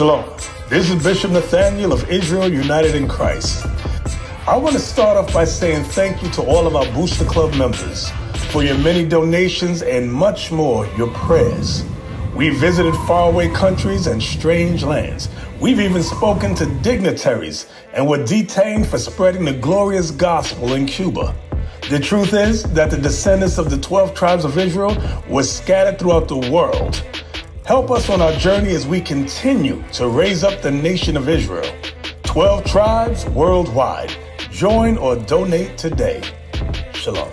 Shalom. This is Bishop Nathaniel of Israel United in Christ. I want to start off by saying thank you to all of our Booster Club members for your many donations and much more, your prayers. We visited faraway countries and strange lands. We've even spoken to dignitaries and were detained for spreading the glorious gospel in Cuba. The truth is that the descendants of the 12 tribes of Israel were scattered throughout the world. Help us on our journey as we continue to raise up the nation of Israel. 12 tribes worldwide. Join or donate today. Shalom.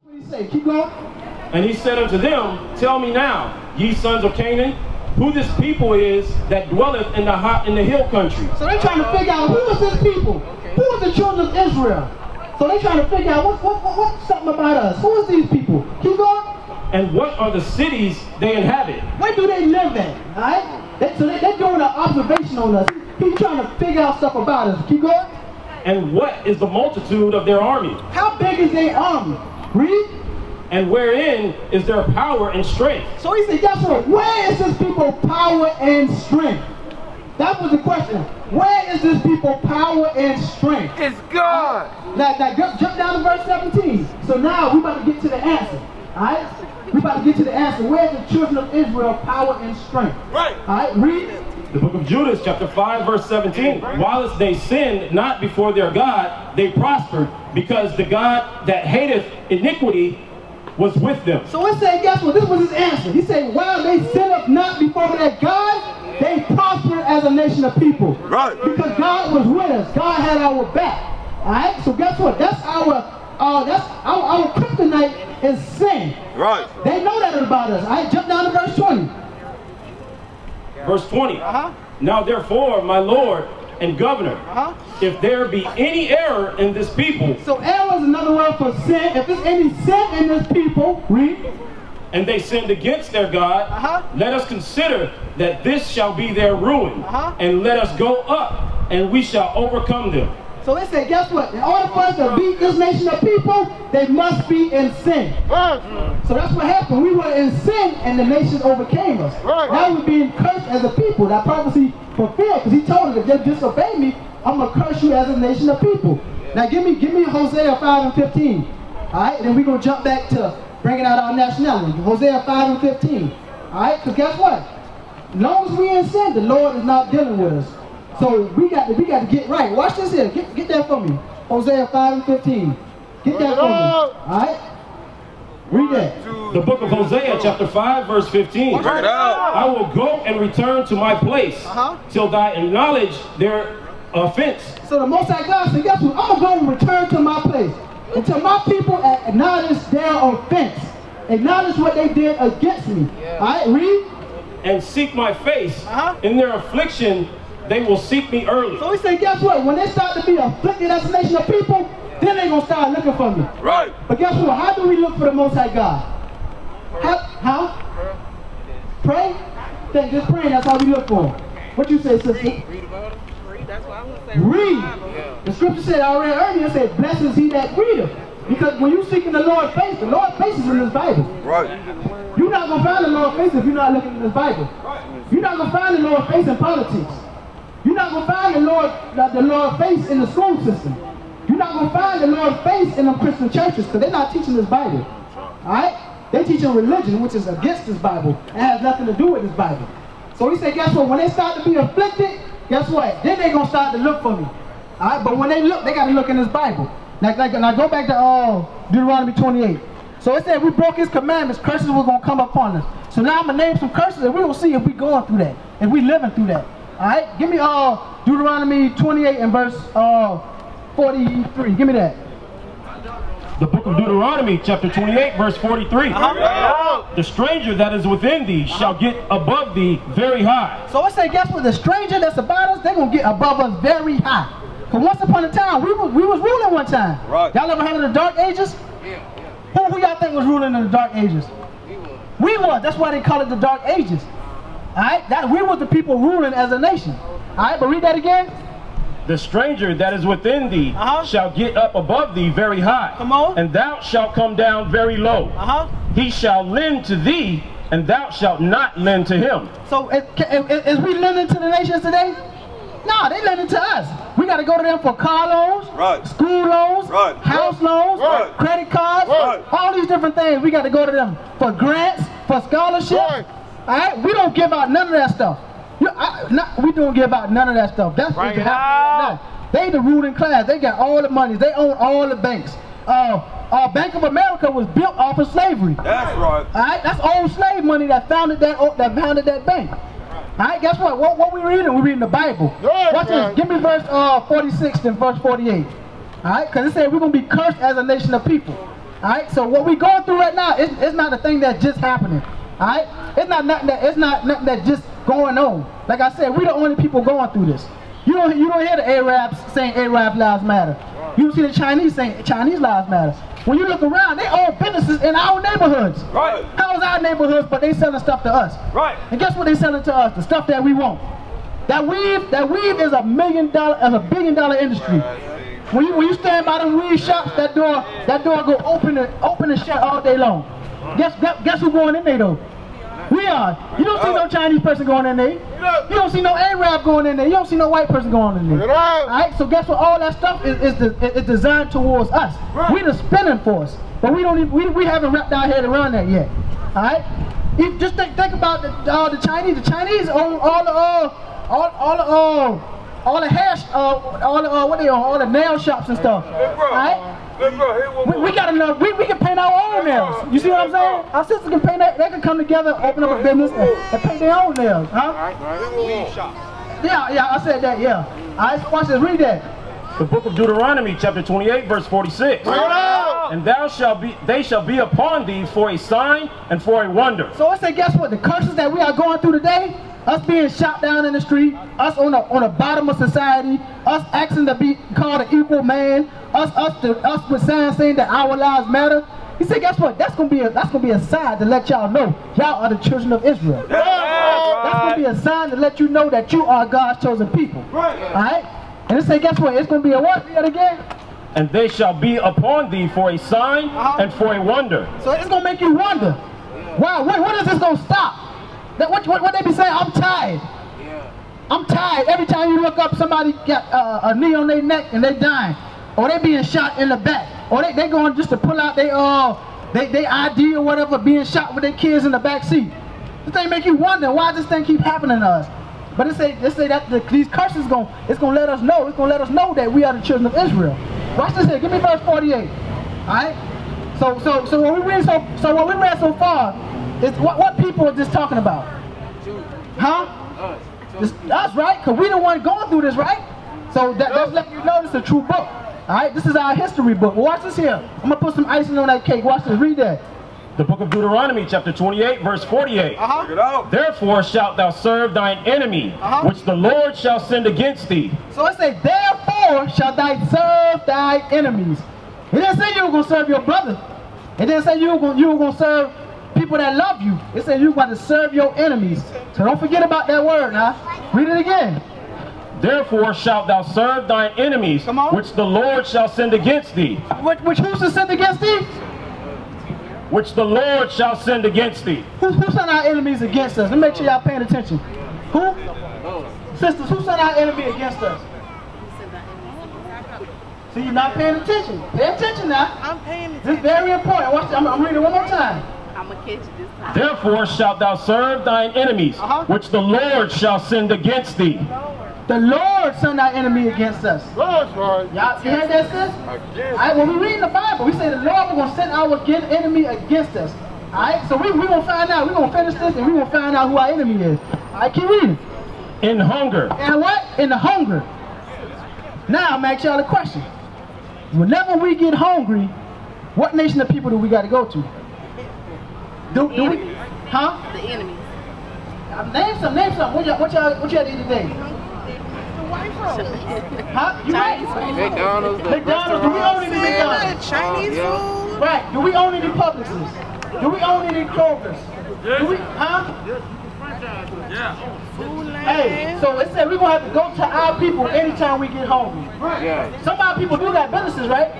What do you say? Keep going. And he said unto them, tell me now, ye sons of Canaan, who this people is that dwelleth in the hill country. So they're trying to figure out who is this people? Who is the children of Israel? So they're trying to figure out what's something about us. Who is these people? Keep going. And what are the cities they inhabit? Where do they live at? All right? So they're doing an observation on us. He's trying to figure out stuff about us. Keep going. And what is the multitude of their army? How big is their army? Read. And wherein is their power and strength? So he said, guess what? Where is this people power and strength? That was the question. Where is this people power and strength? It's God. Now jump down to verse 17. So now we're about to get to the answer. Alright? We're about to get to the answer. Where is the children of Israel power and strength? Right. Alright, read. The book of Judas, chapter 5, verse 17. Whilst they sinned not before their God, they prospered, because the God that hateth iniquity was with them. So it said, guess what? This was his answer. He said, while they sinned not before their God, they prospered as a nation of people. Right. Because God was with us. God had our back. Alright? So guess what? That's our kryptonite is sin. Right. They know that about us. Alright, jump down to verse 20. Verse 20. Now therefore, my Lord and Governor, if there be any error in this people. So error is another word for sin. If there's any sin in this people, read. And they sinned against their God, let us consider that this shall be their ruin, and let us go up, and we shall overcome them. So they say, guess what? In order for us to beat this nation of people, they must be in sin. So that's what happened. We were in sin, and the nations overcame us. Now we're being cursed as a people. That prophecy fulfilled, because he told us, if you disobey me, I'm going to curse you as a nation of people. Now give me Hosea 5 and 15. All right, and then we're going to jump back to bringing out our nationality. Hosea 5 and 15. All right, because guess what? As long as we're in sin, the Lord is not dealing with us. So we got to get right. Watch this here. Get that for me. Hosea 5 and 15. Get that for me. All right? Read that. The book of Hosea, chapter 5, verse 15. Check it out. I will go and return to my place till thou acknowledge their offense. So the Most High God said, guess what? I'm going to go and return to my place until my people acknowledge their offense. Acknowledge what they did against me. All right? Read. And seek my face. In their affliction, they will seek me early. So he said, guess what? When they start to be afflicted as a nation of people, then they're going to start looking for me. Right. But guess what? How do we look for the Most High God? How? Pray? Just praying, that's how we look for him. What you say, sister? Read about it. Read, that's what I was saying. Read. Yeah. The scripture said, I read earlier, it said, blessed is he that readeth. Because when you seeking the Lord's face is in this Bible. Right. You're not going to find the Lord's face if you're not looking in this Bible. You're not going to find the Lord's face in politics. You're not going to find the Lord's face in the school system. You're not going to find the Lord's face in the Christian churches because they're not teaching this Bible. Alright? They're teaching religion, which is against this Bible. It has nothing to do with this Bible. So he said, guess what? When they start to be afflicted, guess what? Then they're going to start to look for me. Alright? But when they look, they got to look in this Bible. Now go back to Deuteronomy 28. So it said we broke his commandments, curses were going to come upon us. So now I'm going to name some curses and we're going to see if we're going through that. If we're living through that. Alright? Give me Deuteronomy 28 and verse 43. Give me that. The book of Deuteronomy, chapter 28, verse 43. The stranger that is within thee shall get above thee very high. So it say, guess what? The stranger that's about us, they're going to get above us very high. Because once upon a time, we was ruling one time. Right. Y'all ever heard of the Dark Ages? Yeah. Who y'all think was ruling in the Dark Ages? We was. That's why they call it the Dark Ages. Alright? We was the people ruling as a nation. Alright, but read that again. The stranger that is within thee shall get up above thee very high. Come on. And thou shalt come down very low. He shall lend to thee, and thou shalt not lend to him. So is we lending to the nations today? No, they lending to us. We got to go to them for car loans, school loans, house loans, credit cards, all these different things. We got to go to them for grants, for scholarships. All right, we don't give out none of that stuff. We don't give out none of that stuff. That's what's happening right now. They the ruling class. They got all the money. They own all the banks. Bank of America was built off of slavery. That's right. All right, that's old slave money that founded that bank. All right, guess what? What we reading? We're reading the Bible. Watch this. Give me verse 46 and verse 48. All right, because it said we're going to be cursed as a nation of people. All right, so what we're going through right now, it's not a thing that's just happening. All right, it's not nothing that's just going on. Like I said, we're the only people going through this. You don't hear the Arabs saying Arab lives matter. You don't see the Chinese saying Chinese lives matter. When you look around, they own businesses in our neighborhoods. Right. How's our neighborhoods, but they selling stuff to us? Right. And guess what they selling to us? The stuff that we want. That weave is a $1 billion industry. When you stand by them weave shops, that door go open and shut all day long. Guess who going in there though? We are. You don't see no Chinese person going in there. You don't see no Arab going in there. You don't see no white person going in there. All right. So guess what? All that stuff is designed towards us. We're the spinning force, but we haven't wrapped our head around that yet. All right. Just think about the Chinese. The Chinese own all the hair, all the nail shops and stuff. All right. We got enough. We can paint our own nails. You see what I'm saying? Our sisters can paint that. They can come together, open up a business, and paint their own nails, huh? Yeah, I said that. Yeah. All right, so watch this. Read that. The book of Deuteronomy, chapter 28, verse 46. And they shall be upon thee for a sign and for a wonder. So I say, guess what? The curses that we are going through today, us being shot down in the street, us on the bottom of society, us asking to be called an equal man, us with signs saying that our lives matter. He said, guess what? That's gonna be a sign to let y'all know y'all are the children of Israel. That's gonna be a sign to let you know that you are God's chosen people. All right? And it said, guess what? It's gonna be a what? Read it again. And they shall be upon thee for a sign and for a wonder. So it's gonna make you wonder. Wow, when is this gonna stop? What they be saying? I'm tired. I'm tired. Every time you look up, somebody got a knee on their neck and they dying, or they being shot in the back, or they going just to pull out their ID or whatever, being shot with their kids in the back seat. This thing make you wonder why this thing keep happening to us. But it say that these curses it's gonna let us know. It's gonna let us know that we are the children of Israel. Watch this here. Give me verse 48. All right. So what we read so far. It's what people are just talking about? Huh? Us, right? Because we the one going through this, right? So that's letting you know this is a true book. Alright, this is our history book. Watch this here. I'm going to put some icing on that cake. Watch this. Read that. The book of Deuteronomy, chapter 28, verse 48. Therefore shalt thou serve thine enemy, which the Lord shall send against thee. So it says, therefore shalt thou serve thy enemies. It didn't say you were going to serve your brother. It didn't say you were going to serve people that love you. It says you're about to serve your enemies. So don't forget about that word now. Read it again. Therefore shalt thou serve thine enemies, which the Lord shall send against thee. Which who shall send against thee? Which the Lord shall send against thee. Who sent our enemies against us? Let me make sure y'all paying attention. Who? Sisters, who sent our enemy against us? See, you're not paying attention. Pay attention now. I'm paying attention. This is very important. Watch this. I'm reading it one more time. I'm going to catch you this time. Therefore shalt thou serve thine enemies, which the Lord shall send against thee. The Lord sent our enemy against us. Y'all hear that, sis? Alright, when we read the Bible, we say the Lord is going to send our enemy against us. Alright, so we're going to find out. We're going to finish this and we're going to find out who our enemy is. Alright, keep reading. In hunger. And what? In the hunger. Now, I'm going to ask y'all a question. Whenever we get hungry, what nation of people do we got to go to? Do we? Huh? The enemies. Name some. What y'all eat today? The white folks. Huh? You right? McDonald's. Do we own any McDonald's? Chinese food. Right. Do we own any Publixes? Do we own any Kroger's? Do we? Huh? Hey, so it said we're going to have to go to our people anytime we get hungry. Some of our people do got businesses, right?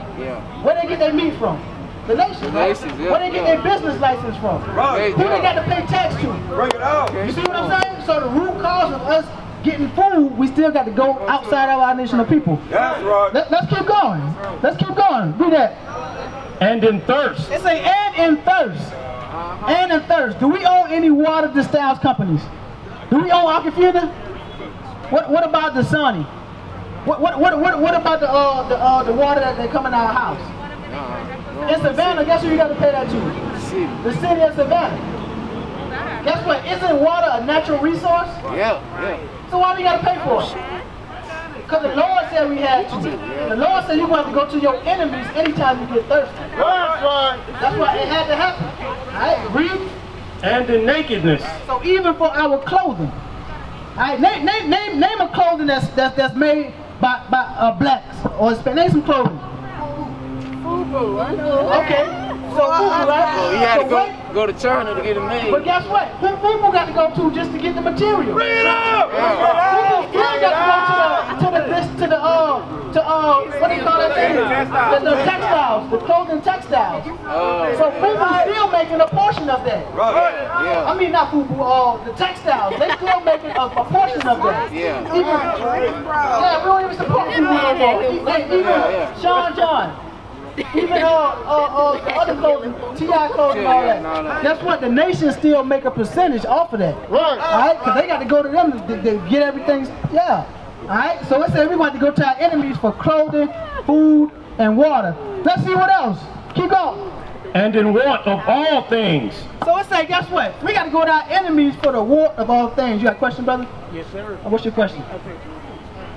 Where they get their meat from? The nations, right? Where they get their business license from? Who they got to pay tax to? Bring it out. You see what I'm saying? So the root cause of us getting food, we still got to go outside of our nation of people. That's right. Let's keep going. Let's keep going. Do that. And in thirst. It's a and in thirst. And in thirst. Do we own any water distills companies? Do we own Aquafina? What about the Sunny? What about the water that they come in our house? In Savannah, guess who you got to pay that to? The city of Savannah. Guess what? Isn't water a natural resource? So why we got to pay for it? Because the Lord said we had to. The Lord said you're going to have to go to your enemies anytime you get thirsty. That's why it had to happen. Alright, read. And in nakedness. So even for our clothing. Alright, name a clothing that's made by blacks or Hispanic. Name some clothing. Okay. So FUBU, right? So he had to go to China to get it made. But guess what? FUBU got to go to just to get the material. Bring it up! FUBU still got to go what do you call that thing? The textiles, the clothing textiles. So FUBU still making a portion of that. I mean not FUBU, the textiles. They still making a portion of that. Yeah, we don't even support FUBU no more. Even John. Even the other clothing, T.I. clothing and all that. That's what the nation still make a percentage off of that. Alright? Because they got to go to them to get everything. Alright? So it said we want to go to our enemies for clothing, food, and water. Let's see what else. Keep going. And in want of all things. So it say, guess what? We got to go to our enemies for the want of all things. You got a question, brother? Yes, sir. What's your question?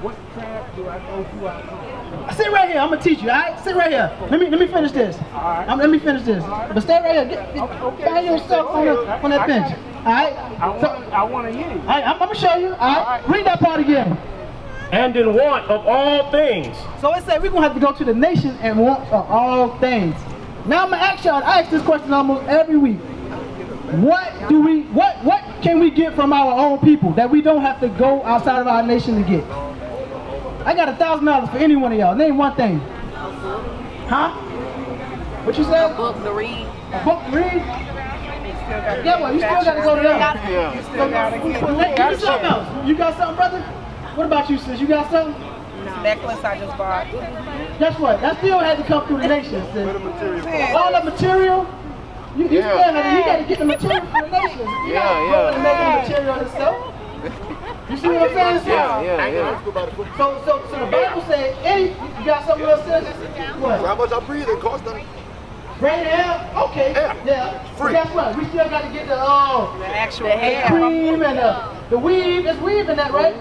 What tribe do I go to? Sit right here. I'm gonna teach you. All right, sit right here. Let me finish this. Let me finish this. But stay right here. Find yourself on that bench. All right. I want to hear you. All right, I'm gonna show you. All right. Read that part again. And in want of all things. So it said we're gonna have to go to the nation and want of all things. Now I'm gonna ask y'all. I ask this question almost every week. What can we get from our own people that we don't have to go outside of our nation to get? I got $1,000 for any one of y'all. Name one thing. Huh? What you said? A book to read. A book to read? Yeah, well, you still got to go to them. You still got to get Give me something else. You got something, brother? What about you, sis? You got something? necklace I just bought. Guess what? That still had to come through the nation, sis. All the material. You still got to get the material from the nation. You got to make the material itself. You see what I'm saying? So the Bible says, you got something else, sis? What? How much I breathe it cost them? Rain air? Okay. Yeah. Free. Guess what? We still got to get the actual hair. cream and the weave. There's weave in that, right?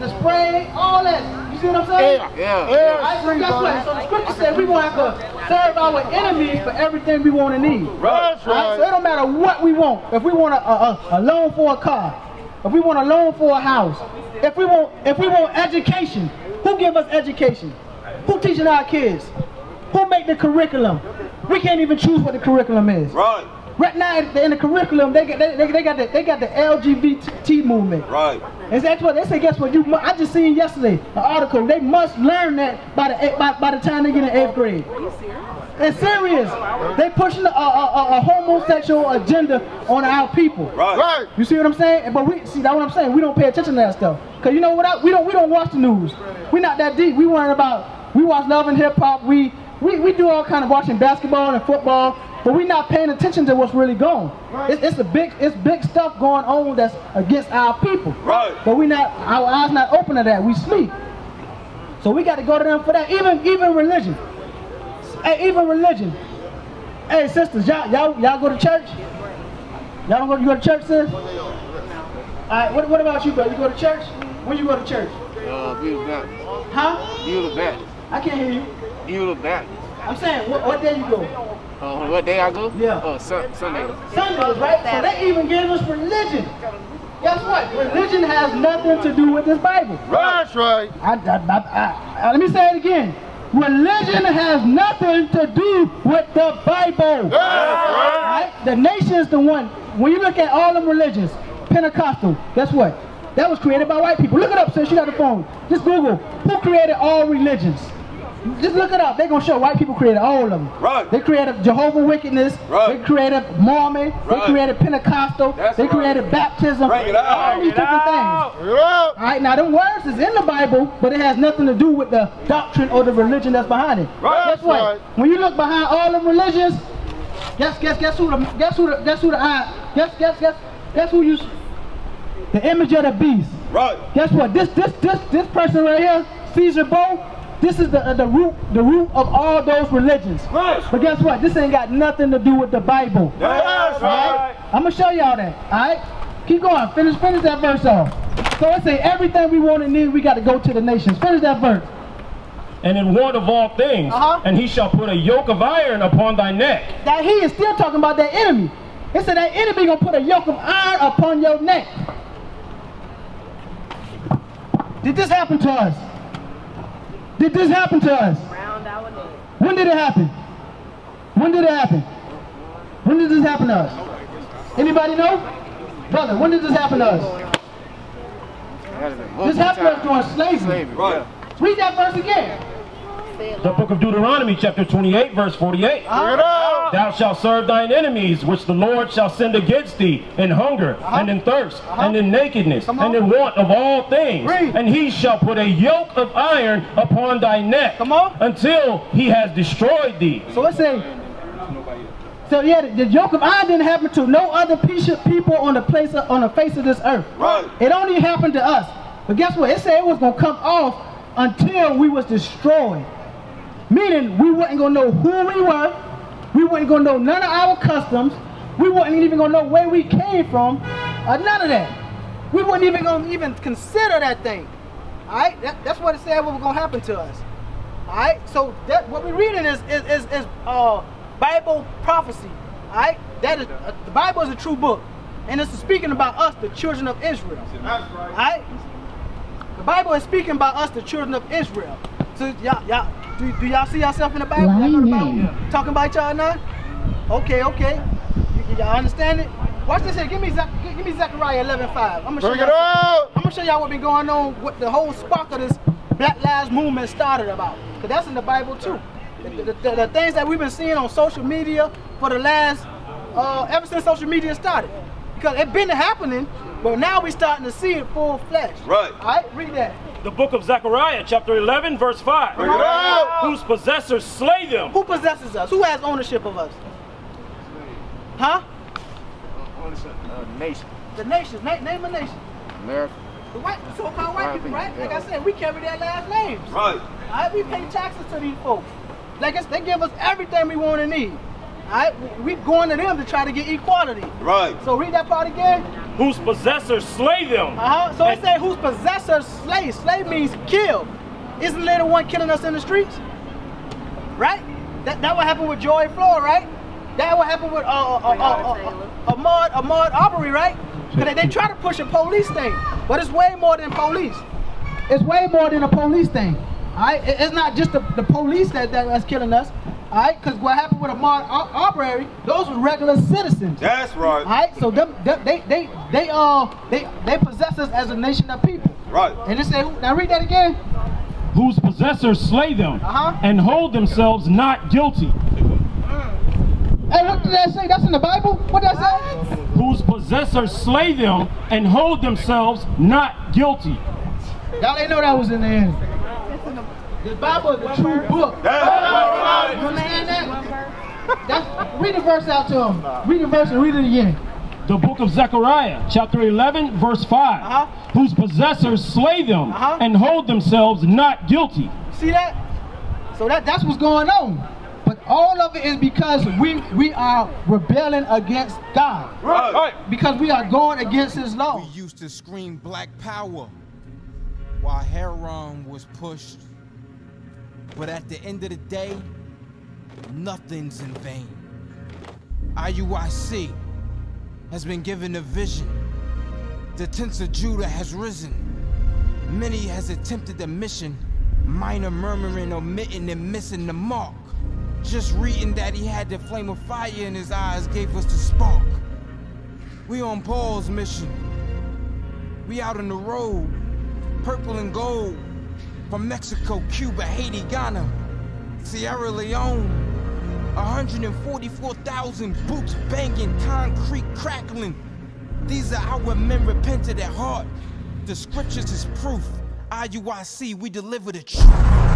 The spray, all that. You see what I'm saying? Yeah. So guess what? So the scripture said we're going to have to serve our enemies for everything we want to need. Right. So it don't matter what we want. If we want a loan for a car, if we want a loan for a house, if we want education, who give us education? Who teaching our kids? Who make the curriculum? We can't even choose what the curriculum is. Right. Right now in the curriculum, they got the LGBT movement. Right. And that's what they say. Guess what? I just seen yesterday an article. They must learn that by the time they get in 8th grade. It's serious. They pushing a homosexual agenda on our people. Right. You see what I'm saying? But that's what I'm saying. We don't pay attention to that stuff. Cause you know what? We don't watch the news. We're not that deep. We watch Love and Hip Hop. We do all kind of watching basketball and football, but we're not paying attention to what's really going. It's big stuff going on that's against our people. Right. But our eyes not open to that. We sleep. So we got to go to them for that. Even religion. Hey, even religion. Hey, sisters, y'all go to church? Y'all don't go to church, sis? All right. What about you, bro? You go to church? When you go to church? Beautiful Baptist. Huh? Beautiful Baptist. I can't hear you. Beautiful Baptist. I'm saying, what day you go? What day I go? Yeah. Sunday. Sundays, right? So they even gave us religion. Guess what? Religion has nothing to do with this Bible. That's right. Let me say it again. Religion has nothing to do with the Bible. That's right. The nation is the one. When you look at all them religions, Pentecostal. Guess what? That was created by white people. Look it up, sis. You got the phone. Just Google who created all religions. Just look it up. They're going to show white people created all of them. Right. They created Jehovah's Witness. Right. They created Mormon. Right. They created Pentecostal. That's they right. created baptism. Bring it out. All these different things. Bring it out. All right, now them words is in the Bible, but it has nothing to do with the doctrine or the religion that's behind it. Right. Guess what? Right. When you look behind all the religions, guess who you, the image of the beast. Right. Guess what? This person right here, Caesar Bo, this is the root of all those religions. Right. But guess what? This ain't got nothing to do with the Bible. That's right. I'm gonna show y'all that. All right. Keep going. Finish that verse off. So it say everything we want and need, we got to go to the nations. Finish that verse. And in want of all things, and he shall put a yoke of iron upon thy neck. That he is still talking about that enemy. It said that enemy gonna put a yoke of iron upon your neck. Did this happen to us? Did this happen to us? When did it happen? When did it happen? When did this happen to us? Anybody know? Brother, when did this happen to us? This happened to us during slavery. Right. Read that verse again. The book of Deuteronomy, chapter 28, verse 48. Bring it out. Thou shalt serve thine enemies, which the Lord shall send against thee, in hunger, and in thirst, and in nakedness, and in want of all things. Read. And he shall put a yoke of iron upon thy neck, until he has destroyed thee. So it say, so yeah, the yoke of iron didn't happen to no other people on the face of this earth. Right. It only happened to us. But guess what? It said it was gonna come off until we was destroyed. Meaning we wasn't gonna know who we were. We wasn't gonna know none of our customs. We wasn't even gonna know where we came from. None of that. We wasn't even gonna even consider that thing. All right. That's what it said. What was gonna happen to us. All right. So that what we're reading is Bible prophecy. All right. That is the Bible is a true book, and it's speaking about us, the children of Israel. That's right. All right. The Bible is speaking about us, the children of Israel. So y'all, do y'all see yourself in the Bible? Y'all know the Bible talking about y'all now? Okay. Y'all understand it? Watch this here. Give me Zechariah 11:5. I'm Bring it out. gonna show y'all what been going on. What the whole spark of this Black Lives Movement started about. Cause that's in the Bible too. The things that we've been seeing on social media for the last ever since social media started. Because it's been happening, but now we're starting to see it full flesh. Right. All right, read that. The book of Zechariah, chapter 11, verse 5. Bring it out. Whose possessors slay them. Who possesses us? Who has ownership of us? Huh? Nation. The nations. Name a nation. America. The so-called white people, right? Like I said, we carry their last names. Right. All right, we pay taxes to these folks. Like they give us everything we want and need. All right, we going to them to try to get equality. Right. So read that part again. Whose possessors slay them. So it said whose possessors slay. Slay means kill. Isn't there the one killing us in the streets? Right? That what happened with Joy Floyd, right? That what happened with Ahmaud Arbery, right? Because they try to push a police thing, but it's way more than police. It's way more than a police thing. All right, it's not just the police that's killing us. All right, because what happened with Ahmaud Arbery, those were regular citizens. That's right. All right, so they possess us as a nation of people. Right. And it say, now read that again. Whose possessors slay them and hold themselves not guilty. Hey, what did that say? That's in the Bible? What did that say? Whose possessors slay them and hold themselves not guilty. Y'all didn't know that was in there. The Bible is a true book. That's right. You understand that? Read the verse out to them. Read the verse and read it again. The book of Zechariah, chapter 11, verse 5. Whose possessors slay them and hold themselves not guilty. See that? So that's what's going on. But all of it is because we are rebelling against God. Right. Because we are going against His law. We used to scream Black Power while heroin was pushed. But at the end of the day, nothing's in vain. IUIC has been given a vision. The tents of Judah has risen. Many has attempted the mission, minor murmuring, omitting, and missing the mark. Just reading that he had the flame of fire in his eyes gave us the spark. We on Paul's mission, We out on the road, purple and gold. From Mexico, Cuba, Haiti, Ghana, Sierra Leone. 144,000 boots banging, concrete crackling. These are our men repented at heart. The scriptures is proof. IUIC, we deliver the truth.